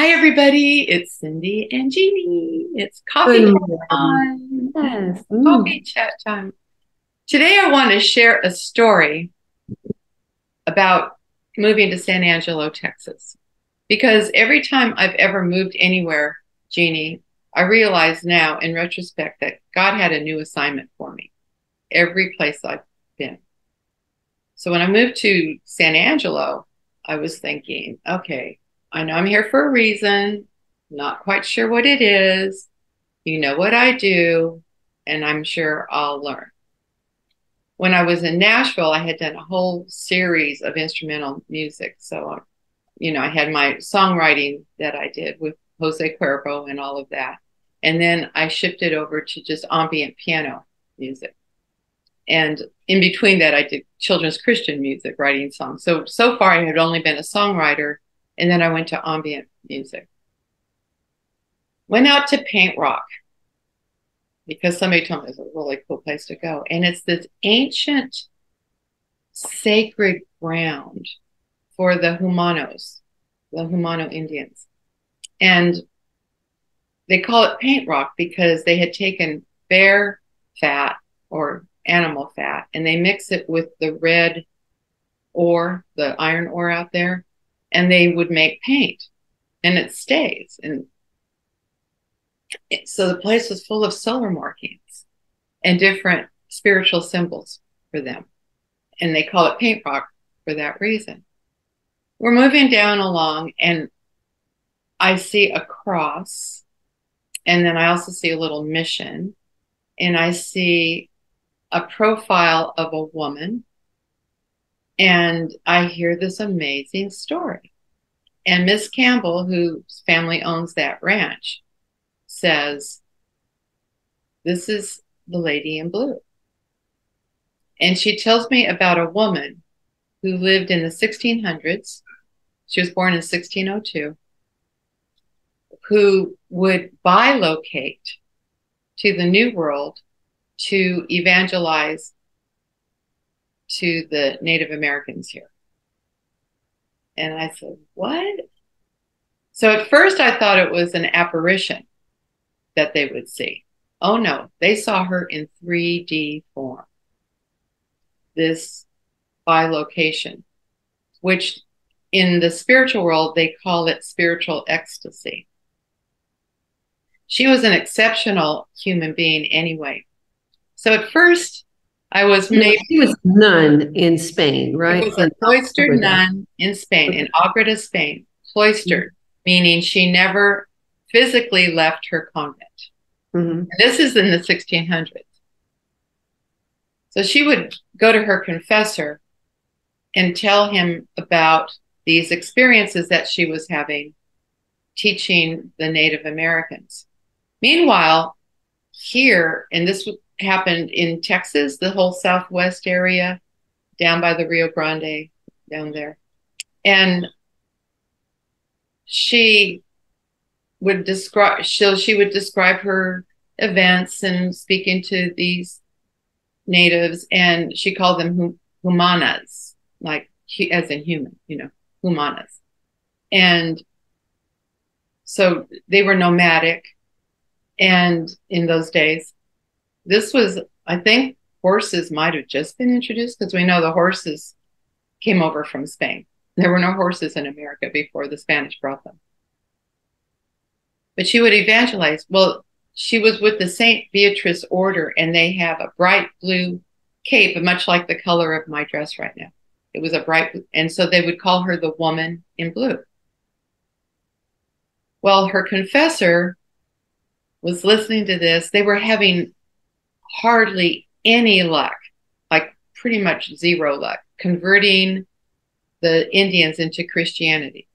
Hi, everybody. It's Cindy and Jeannie. It's coffee Good chat morning. time. Yes. Coffee chat time. Today, I want to share a story about moving to San Angelo, Texas. Because every time I've ever moved anywhere, Jeannie, I realize now in retrospect that God had a new assignment for me every place I've been. So when I moved to San Angelo, I was thinking, okay, I know I'm here for a reason, not quite sure what it is. You know what I do, and I'm sure I'll learn. When I was in Nashville, I had done a whole series of instrumental music. So, I had my songwriting that I did with Jose Cuervo and all of that. And then I shifted over to just ambient piano music. And in between that, I did children's Christian music, writing songs. So far, I had only been a songwriter. And then I went to ambient music. Went out to paint rock because somebody told me it was a really cool place to go. And it's this ancient sacred ground for the Humanos, the Humano Indians. And they call it paint rock because they had taken bear fat or animal fat and they mix it with the red ore, the iron ore out there, and they would make paint and it stays. And so the place was full of solar markings and different spiritual symbols for them. And they call it paint rock for that reason. We're moving down along, and I see a cross, and then I also see a little mission, and I see a profile of a woman, and I hear this amazing story. And Miss Campbell, whose family owns that ranch, says, "This is the lady in blue." And she tells me about a woman who lived in the 1600s. She was born in 1602, who would bilocate to the New World to evangelize to the Native Americans here. And I said, what? So at first I thought it was an apparition that they would see. Oh no, they saw her in 3D form. This bilocation, which in the spiritual world, they call it spiritual ecstasy. She was an exceptional human being anyway. So at first, I was Now, maybe, she was a nun in Spain, it right? was a And cloistered over there. nun in Spain, in Okay. Agreda, Spain, cloistered, meaning she never physically left her convent. Mm-hmm. And this is in the 1600s. So she would go to her confessor and tell him about these experiences that she was having teaching the Native Americans. Meanwhile, here, and this happened in Texas, the whole Southwest area, down by the Rio Grande, down there. And she she would describe her events and speaking to these natives, and she called them humanas, like as in human, humanas. And so they were nomadic, and in those days, this was, I think, horses might have just been introduced because we know the horses came over from Spain. There were no horses in America before the Spanish brought them. But she would evangelize. Well, she was with the St. Beatrice Order, and they have a bright blue cape, much like the color of my dress right now. It was a bright, and so they would call her the woman in blue. Well, her confessor was listening to this. They were having hardly any luck, like pretty much zero luck, converting the Indians into Christianity.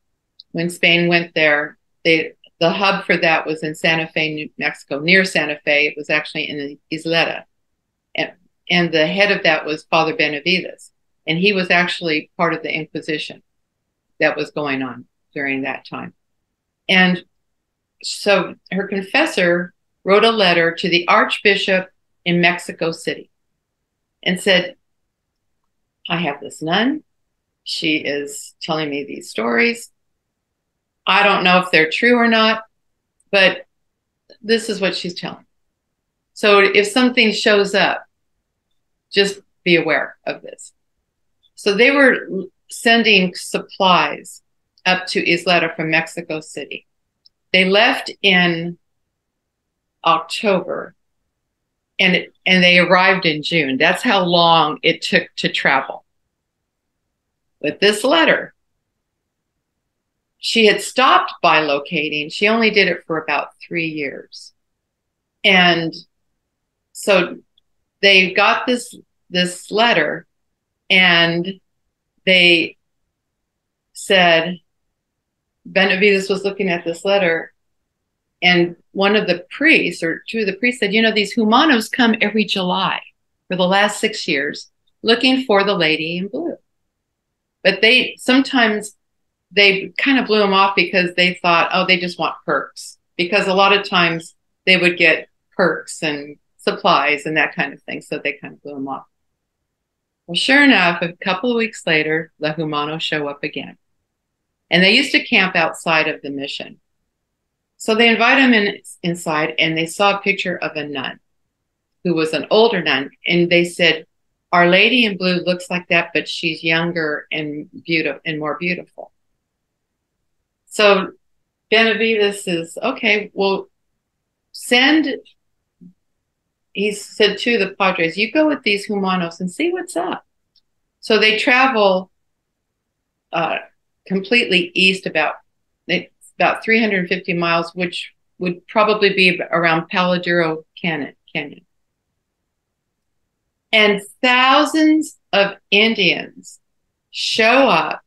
When Spain went there, the hub for that was in Santa Fe, New Mexico, near Santa Fe. It was actually in Isleta. And, and the head of that was Father Benavides. And he was actually part of the Inquisition that was going on during that time. And so her confessor wrote a letter to the Archbishop in Mexico City and said, I have this nun. She is telling me these stories. I don't know if they're true or not, but this is what she's telling. So if something shows up, just be aware of this. So they were sending supplies up to Isleta from Mexico City. They left in October and they arrived in June. That's how long it took to travel. With this letter, she had stopped bilocating. She only did it for about 3 years. And so they got this letter and they said, Benavides was looking at this letter, and one of the priests or two of the priests said, these humanos come every July for the last 6 years looking for the lady in blue. But sometimes they kind of blew them off because they thought, oh, they just want perks. Because a lot of times they would get perks and supplies and that kind of thing. So they kind of blew them off. Well, sure enough, a couple of weeks later, the humanos show up again. And they used to camp outside of the mission. So they invite them inside, and they saw a picture of a nun who was an older nun. And they said, Our Lady in Blue looks like that, but she's younger and beautiful and more beautiful. So Benavides is, okay, well, he said to the Padres, you go with these humanos and see what's up. So they travel completely east about 350 miles, which would probably be around Paladuro Canyon. And thousands of Indians show up,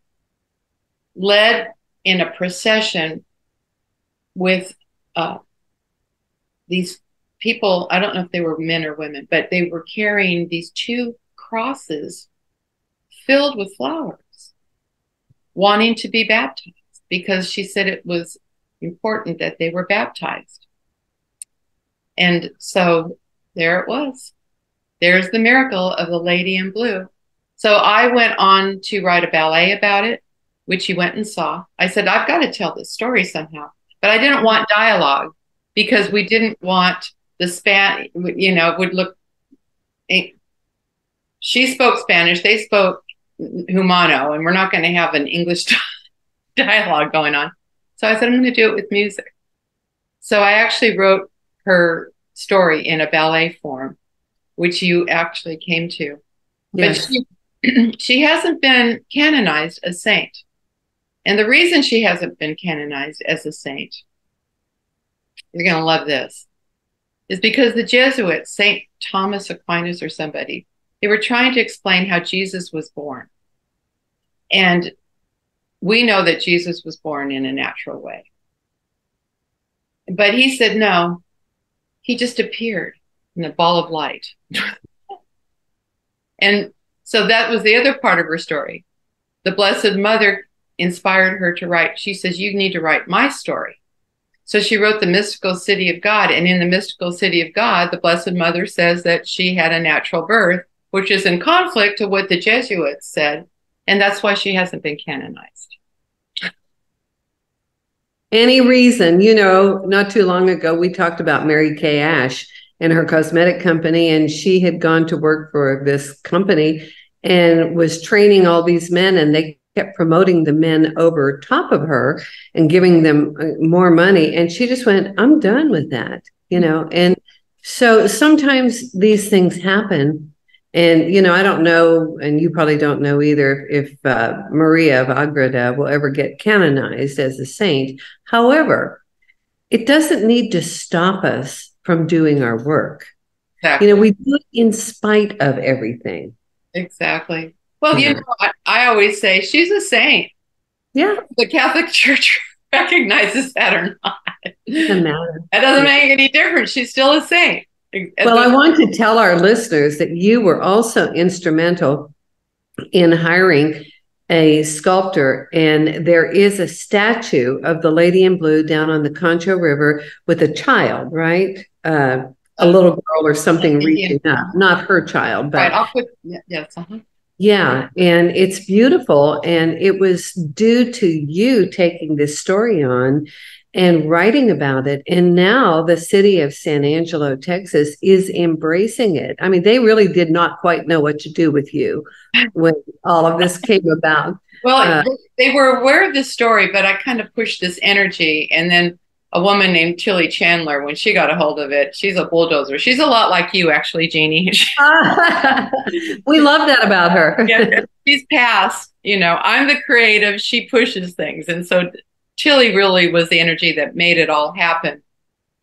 led in a procession with these people. I don't know if they were men or women, but they were carrying these 2 crosses filled with flowers, wanting to be baptized, because she said it was important that they were baptized. And so there it was. There's the miracle of the Lady in Blue. So I went on to write a ballet about it, which you went and saw. I said, I've got to tell this story somehow. But I didn't want dialogue because we didn't want the would look. She spoke Spanish. They spoke Humano, and we're not going to have an English dialogue going on. So I said, I'm going to do it with music. So I actually wrote her story in a ballet form, which you actually came to. Yes. But she hasn't been canonized a saint. And the reason she hasn't been canonized as a saint, you're going to love this, is because the Jesuits, St. Thomas Aquinas or somebody, they were trying to explain how Jesus was born. And we know that Jesus was born in a natural way. But he said, no, he just appeared in a ball of light. And so that was the other part of her story. The Blessed Mother inspired her to write. She says, you need to write my story. So she wrote The Mystical City of God. And in The Mystical City of God, the Blessed Mother says that she had a natural birth, which is in conflict to what the Jesuits said. And that's why she hasn't been canonized. Any reason, not too long ago, we talked about Mary Kay Ash and her cosmetic company, and she had gone to work for this company and was training all these men, and they kept promoting the men over top of her and giving them more money. And she just went, I'm done with that, And so sometimes these things happen. And, I don't know, and you probably don't know either, if Maria of Agreda will ever get canonized as a saint. However, it doesn't need to stop us from doing our work. Exactly. We do it in spite of everything. Exactly. Well, I always say she's a saint. Yeah. The Catholic Church recognizes that or not. It doesn't matter. It doesn't make any difference. She's still a saint. Well, I want to tell our listeners that you were also instrumental in hiring a sculptor, and there is a statue of the Lady in Blue down on the Concho River with a child, right? A little girl or something reaching up. Not her child, but right. I'll put yes. Yeah, and it's beautiful. And it was due to you taking this story on and writing about it. And now the city of San Angelo, Texas, is embracing it. I mean, they really did not quite know what to do with you when all of this came about. Well, they were aware of this story, but I kind of pushed this energy. And then a woman named Tilly Chandler, when she got a hold of it, she's a bulldozer. She's a lot like you, actually, Jeannie. We love that about her. Yeah, she's passed. I'm the creative. She pushes things. And so Tilly really was the energy that made it all happen.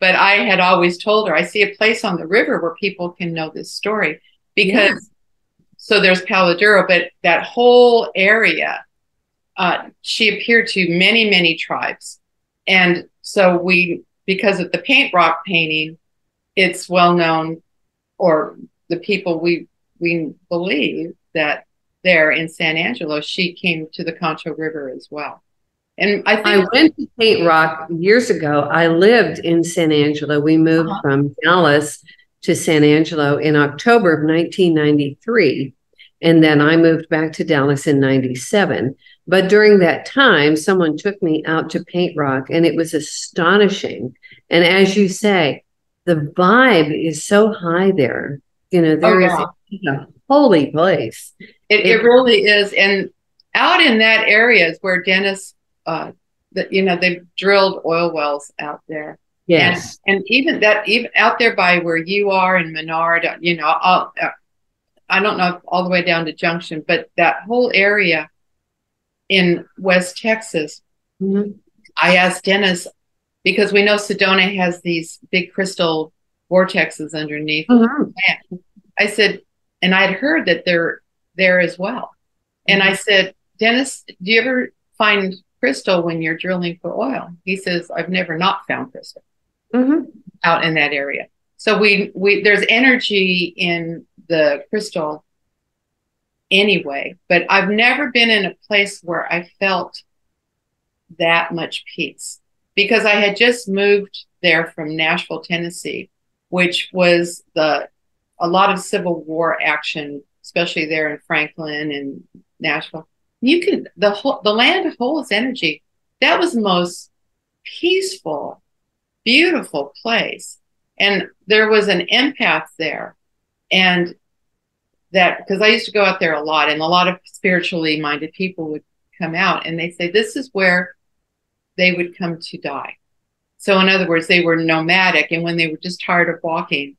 But I had always told her, I see a place on the river where people can know this story because Yeah. so there's Palo Duro, but that whole area, she appeared to many, many tribes. And so because of the paint rock painting, it's well known, or the people we believe that there in San Angelo, she came to the Concho River as well. And I I think went to Paint Rock years ago. I lived in San Angelo. We moved from Dallas to San Angelo in October of 1993. And then I moved back to Dallas in 97. But during that time, someone took me out to Paint Rock, and it was astonishing. And as you say, the vibe is so high there. oh There is yeah, a holy place. it really is. And out in that area is where Dennis, they've drilled oil wells out there. And Yes. even out there by where you are in Menard, I don't know if all the way down to Junction, but that whole area in West Texas, Mhm. I asked Dennis because we know Sedona has these big crystal vortexes underneath. Mhm. I said, and I'd heard that they're there as well. And I said, Dennis, do you ever find crystal when you're drilling for oil? He says, I've never not found crystal Mhm. out in that area. So we there's energy in the crystal anyway, but I've never been in a place where I felt that much peace because I had just moved there from Nashville, Tennessee, which was a lot of Civil War action, especially there in Franklin and Nashville. The land holds energy. That was the most peaceful, beautiful place. And there was an empath there. And that, because I used to go out there a lot, and a lot of spiritually minded people would come out and they'd say, this is where they would come to die. So, in other words, they were nomadic. And when they were just tired of walking,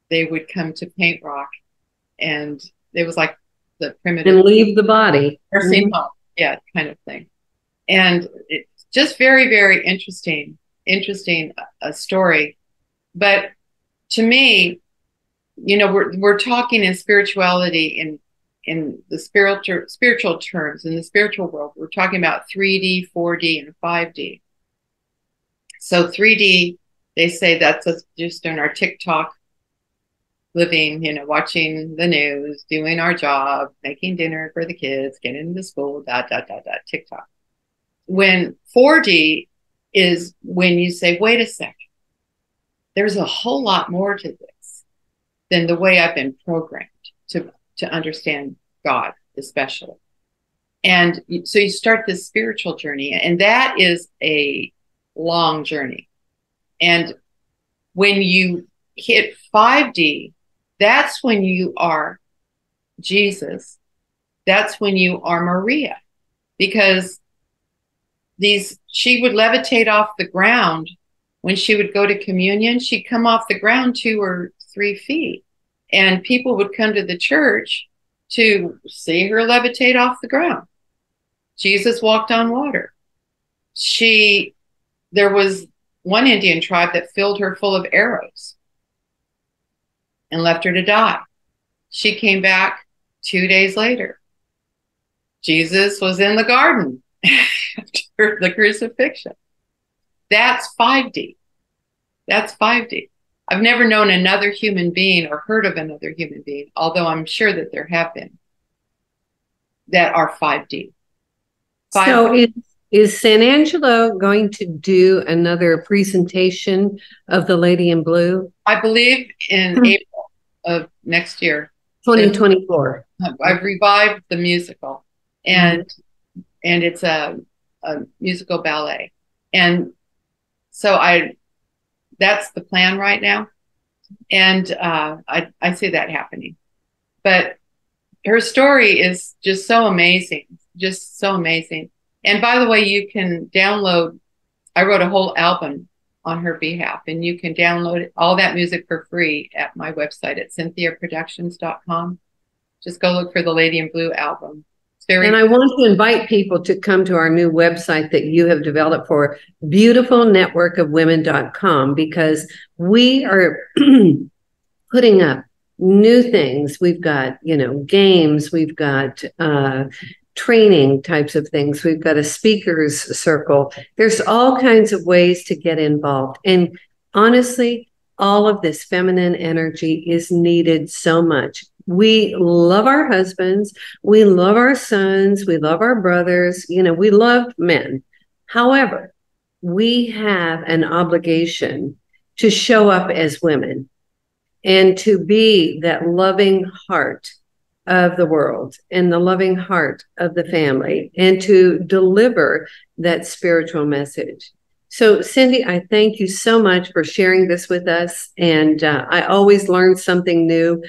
they would come to Paint Rock. And it was like the primitive And leave the body. nursing home, yeah, kind of thing. And it's just very, very interesting story. But to me, we're talking in spirituality in the spiritual terms in the spiritual world. We're talking about 3D, 4D, and 5D. So 3D, they say that's us just in our TikTok living, watching the news, doing our job, making dinner for the kids, getting to school, TikTok. When 4D is when you say, wait a second, there's a whole lot more to this than the way I've been programmed to understand God, especially. And so you start this spiritual journey, and that is a long journey. And when you hit 5D, that's when you are Jesus. That's when you are Maria, because she would levitate off the ground when she would go to communion. She'd come off the ground 2 or 3 feet, and people would come to the church to see her levitate off the ground. Jesus walked on water. There was one Indian tribe that filled her full of arrows and left her to die. She came back 2 days later. Jesus was in the garden after the crucifixion. That's 5D. That's 5D. I've never known another human being or heard of another human being, although I'm sure that there have been, that are 5D. So is San Angelo going to do another presentation of the Lady in Blue? I believe in April of next year. 2024. I've revived the musical, Mhm. and it's a musical ballet, and so I that's the plan right now, and I see that happening. But her story is just so amazing. And by the way, you can download. I wrote a whole album on her behalf, and you can download all that music for free at my website at cynthiaproductions.com. Just go look for the Lady in Blue album. It's And very I want to invite people to come to our new website that you have developed for beautifulnetworkofwomen.com, because we are putting up new things. We've got, games, we've got training types of things, we've got a speakers circle. There's all kinds of ways to get involved. And honestly, all of this feminine energy is needed so much. We love our husbands, we love our sons, we love our brothers, we love men. However, we have an obligation to show up as women and to be that loving heart of the world and the loving heart of the family, and to deliver that spiritual message. So, Cindy, I thank you so much for sharing this with us. And I always learn something new.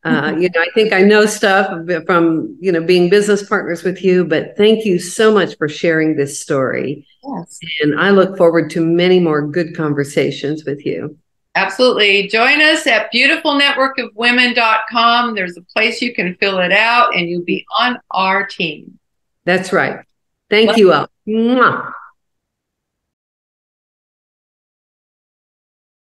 I think I know stuff from, being business partners with you, but thank you so much for sharing this story. yes. And I look forward to many more good conversations with you. Absolutely. Join us at beautifulnetworkofwomen.com. There's a place you can fill it out and you'll be on our team. That's right. Thank you all. Mwah.